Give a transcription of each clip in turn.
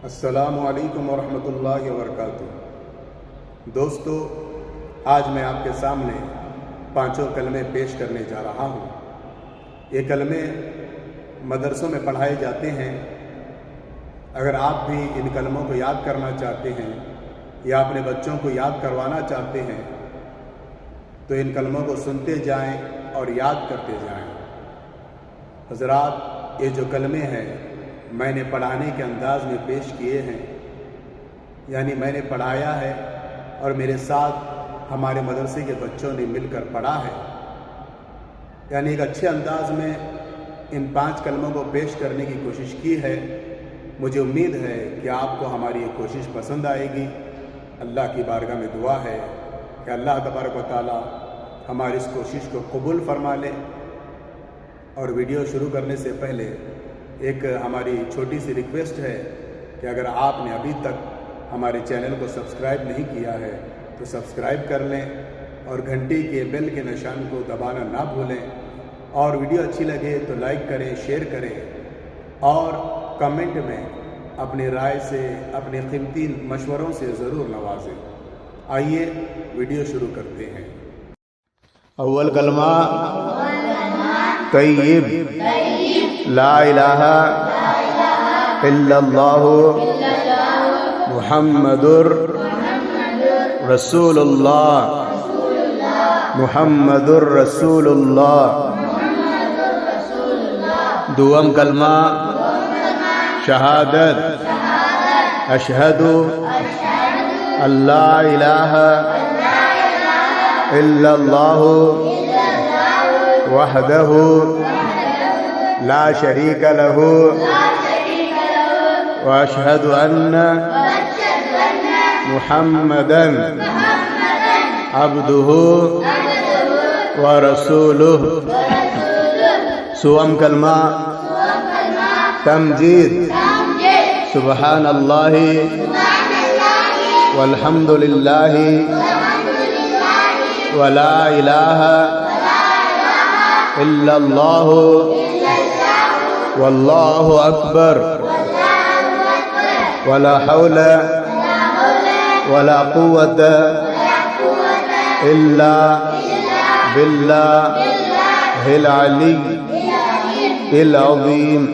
السلام علیکم ورحمۃ اللہ وبرکاتہ۔ دوستو، آج میں آپ کے سامنے 5 کلمے پیش کرنے جا رہا ہوں۔ یہ کلمے مدرسوں میں پڑھائے جاتے ہیں۔ اگر آپ بھی ان کلموں کو یاد کرنا چاہتے ہیں یا اپنے بچوں کو یاد کروانا چاہتے ہیں تو ان کلموں کو سنتے جائیں اور یاد کرتے جائیں۔ حضرات، یہ جو کلمے ہیں میں نے پڑھانے کے انداز میں پیش کیے ہیں، یعنی میں نے پڑھایا ہے اور میرے ساتھ ہمارے مدرسے کے بچوں نے مل کر پڑھا ہے، یعنی ایک اچھے انداز میں ان 5 کلموں کو پیش کرنے کی کوشش کی ہے۔ مجھے امید ہے کہ آپ کو ہماری یہ کوشش پسند آئے گی۔ اللہ کی بارگاہ میں دعا ہے کہ اللہ تبارک و تعالی ہماری اس کوشش کو قبول فرما لے۔ اور ویڈیو شروع کرنے سے پہلے ایک ہماری چھوٹی سی ریکویسٹ ہے کہ اگر آپ نے ابھی تک ہمارے چینل کو سبسکرائب نہیں کیا ہے تو سبسکرائب کر لیں اور گھنٹی کے بیل کے نشان کو دبانا نہ بھولیں، اور ویڈیو اچھی لگے تو لائک کریں، شیئر کریں اور کمنٹ میں اپنی رائے سے، اپنے قیمتی مشوروں سے ضرور نوازیں۔ آئیے ویڈیو شروع کرتے ہیں۔ اول کلمہ طیب، لا الہ الا اللہ محمد رسول اللہ، محمد رسول اللہ۔ دوم کلمہ شہادت، اشہد اللہ الہ الا اللہ وحدہ لا شریک لہ واشہد ان محمدا عبدہ ورسولہ۔ سوم کلمہ تمجید، سبحان اللہ والحمد للہ ولا الہ الا اللہ واللہ اکبر ولا حول ولا قوة الا باللہ العلی العظیم۔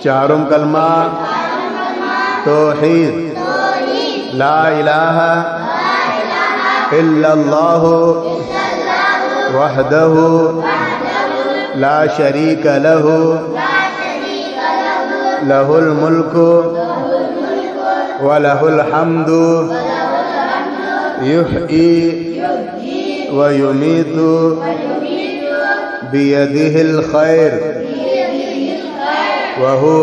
چارم کلمہ توحید، لا الہ الا اللہ وحدہ لا شریک لہ لہ الملک ولہ الحمد یحیی ویمیت بیدہ الخیر وہو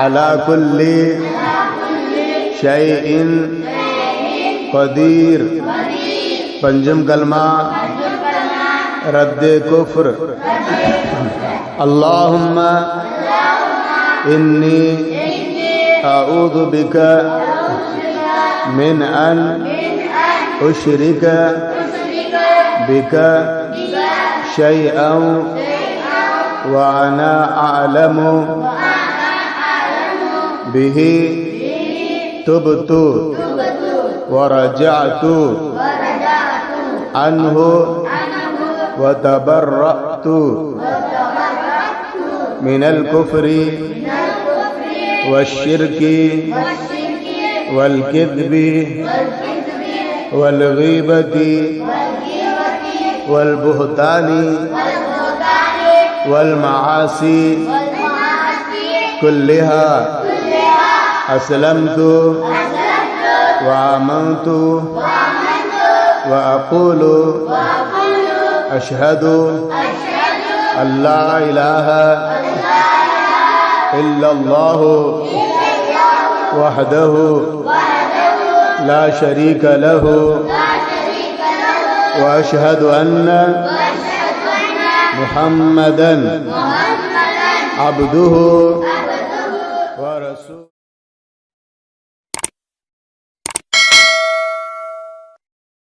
علی کل شیء قدیر۔ پنجم کلمہ رد کفر، اللہم انی اعوذ بک من ان اشرک بک شیئا وانا اعلم بہ تبت ورجعت عنہ وتبرأت من الكفر والشرك والكذب والغيبة والبهتان والمعاصي كلها أسلمت وآمنت وأقول أشهد أن لا إله إلا الله وحده لا شريك له وأشهد أن محمدا عبده